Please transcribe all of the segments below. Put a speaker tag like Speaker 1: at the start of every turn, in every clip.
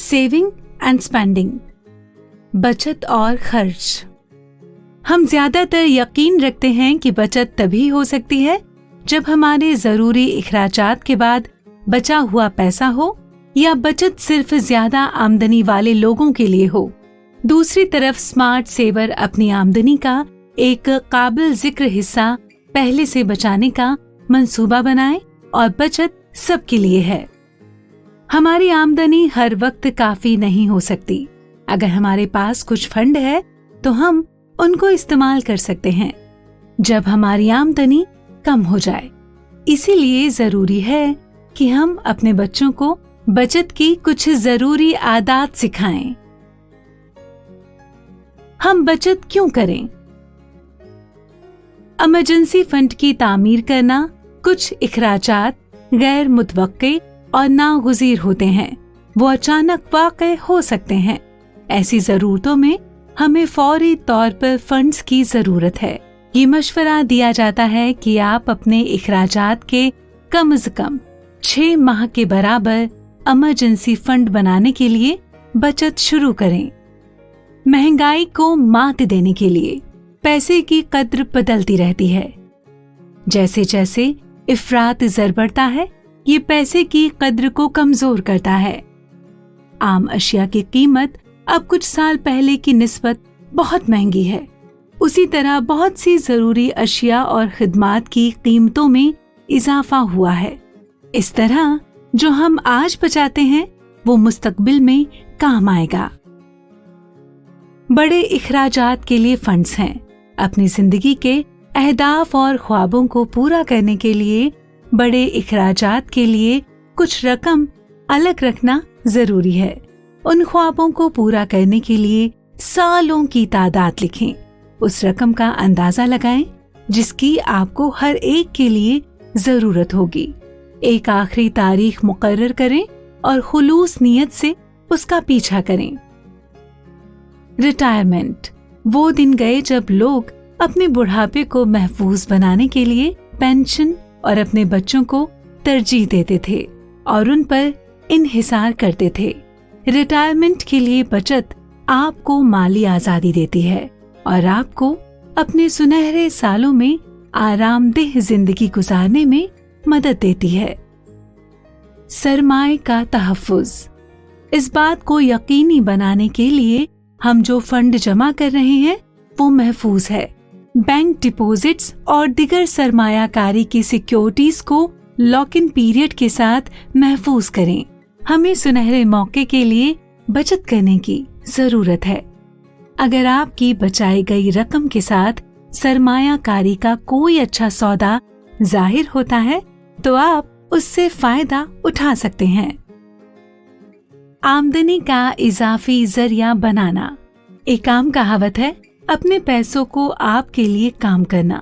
Speaker 1: Saving and spending, बचत और खर्च। हम ज्यादातर यकीन रखते हैं कि बचत तभी हो सकती है जब हमारे जरूरी इखराजात के बाद बचा हुआ पैसा हो, या बचत सिर्फ ज्यादा आमदनी वाले लोगों के लिए हो। दूसरी तरफ स्मार्ट सेवर अपनी आमदनी का एक काबिल जिक्र हिस्सा पहले से बचाने का मंसूबा बनाए और बचत सबके लिए है। हमारी आमदनी हर वक्त काफी नहीं हो सकती। अगर हमारे पास कुछ फंड है तो हम उनको इस्तेमाल कर सकते हैं जब हमारी आमदनी कम हो जाए। इसीलिए जरूरी है कि हम अपने बच्चों को बचत की कुछ जरूरी आदत सिखाएं। हम बचत क्यों करें? इमरजेंसी फंड की तामीर करना, कुछ इखराजात गैर मुतवक्के और नागुज़ीर होते हैं, वो अचानक वाक़ई हो सकते हैं। ऐसी जरूरतों में हमें फौरी तौर पर फंड्स की जरूरत है। ये मशवरा दिया जाता है कि आप अपने इखराजात के कम से कम 6 माह के बराबर इमरजेंसी फंड बनाने के लिए बचत शुरू करें। महंगाई को मात देने के लिए पैसे की कद्र बदलती रहती है। जैसे जैसे इफरात ज़र बढ़ता है, ये पैसे की कद्र को कमजोर करता है। आम अशिया की कीमत अब कुछ साल पहले की निस्बत बहुत महंगी है। उसी तरह बहुत सी जरूरी अशिया और खिदमात की कीमतों में इजाफा हुआ है। इस तरह जो हम आज बचाते हैं वो मुस्तकबिल में काम आएगा। बड़े इखराजात के लिए फंड्स हैं। अपनी जिंदगी के अहदाफ और ख्वाबों को पूरा करने के लिए बड़े इखराजात के लिए कुछ रकम अलग रखना जरूरी है। उन ख्वाबों को पूरा करने के लिए सालों की तादाद लिखें। उस रकम का अंदाजा लगाएं जिसकी आपको हर एक के लिए जरूरत होगी। एक आखिरी तारीख मुकर्रर करें और खुलूस नियत से उसका पीछा करें। रिटायरमेंट, वो दिन गए जब लोग अपने बुढ़ापे को महफूज बनाने के लिए पेंशन और अपने बच्चों को तरजीह देते थे और उन पर इन्हिसार करते थे। रिटायरमेंट के लिए बचत आपको माली आजादी देती है और आपको अपने सुनहरे सालों में आरामदेह जिंदगी गुजारने में मदद देती है। सरमाए का तहफ्फुज, इस बात को यकीनी बनाने के लिए हम जो फंड जमा कर रहे हैं वो महफूज है। बैंक डिपॉजिट्स और दिगर सरमायाकारी की सिक्योरिटीज को लॉक इन पीरियड के साथ महफूज करें। हमें सुनहरे मौके के लिए बचत करने की जरूरत है। अगर आपकी बचाई गई रकम के साथ सरमायाकारी का कोई अच्छा सौदा जाहिर होता है तो आप उससे फायदा उठा सकते हैं। आमदनी का इजाफी जरिया बनाना, एक आम कहावत है, अपने पैसों को आपके लिए काम करना।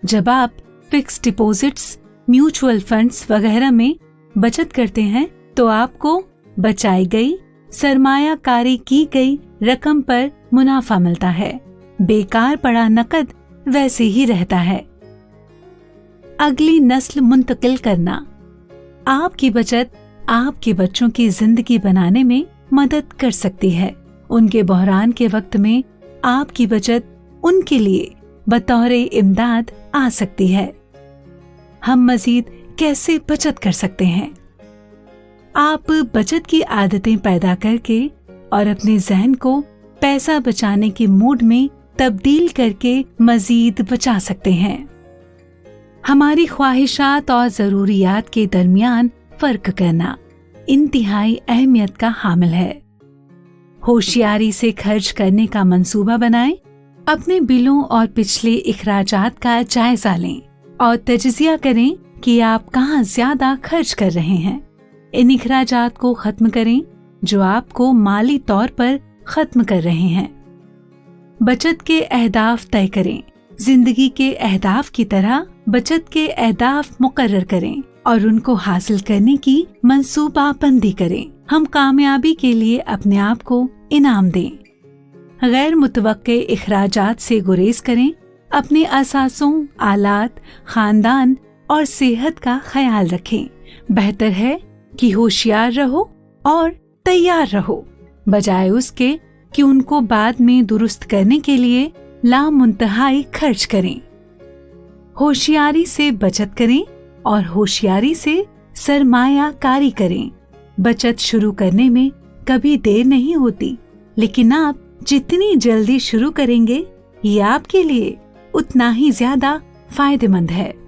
Speaker 1: जब आप फिक्स डिपॉजिट्स, म्यूचुअल फंड्स वगैरह में बचत करते हैं तो आपको बचाई गई, सरमायाकारी की गई रकम पर मुनाफा मिलता है। बेकार पड़ा नकद वैसे ही रहता है। अगली नस्ल मुंतकिल करना, आपकी बचत आपके बच्चों की जिंदगी बनाने में मदद कर सकती है। उनके बहरान के वक्त में आपकी बचत उनके लिए बतौर इमदाद आ सकती है। हम मजीद कैसे बचत कर सकते हैं? आप बचत की आदतें पैदा करके और अपने जहन को पैसा बचाने के मूड में तब्दील करके मजीद बचा सकते हैं। हमारी ख्वाहिशात और जरूरियात के दरमियान फर्क करना इंतहाई अहमियत का हामिल है। होशियारी से खर्च करने का मंसूबा बनाएं। अपने बिलों और पिछले इखराजात का जायजा लें और तजज़िया करें कि आप कहाँ ज्यादा खर्च कर रहे हैं। इन इखराजात को खत्म करें जो आपको माली तौर पर खत्म कर रहे हैं। बचत के अहदाफ तय करें। जिंदगी के अहदाफ की तरह बचत के अहदाफ मुकर्रर करें और उनको हासिल करने की मंसूबाबंदी करें। हम कामयाबी के लिए अपने आप को इनाम दें। गैर मुतवक्के इखराजात से गुरेज करें। अपने असासों, आलात, खानदान और सेहत का ख्याल रखें। बेहतर है कि होशियार रहो और तैयार रहो, बजाय उसके कि उनको बाद में दुरुस्त करने के लिए लामुंतहाई खर्च करें। होशियारी से बचत करें और होशियारी से सरमायाकारी करें। बचत शुरू करने में कभी देर नहीं होती, लेकिन आप जितनी जल्दी शुरू करेंगे ये आपके लिए उतना ही ज्यादा फायदेमंद है।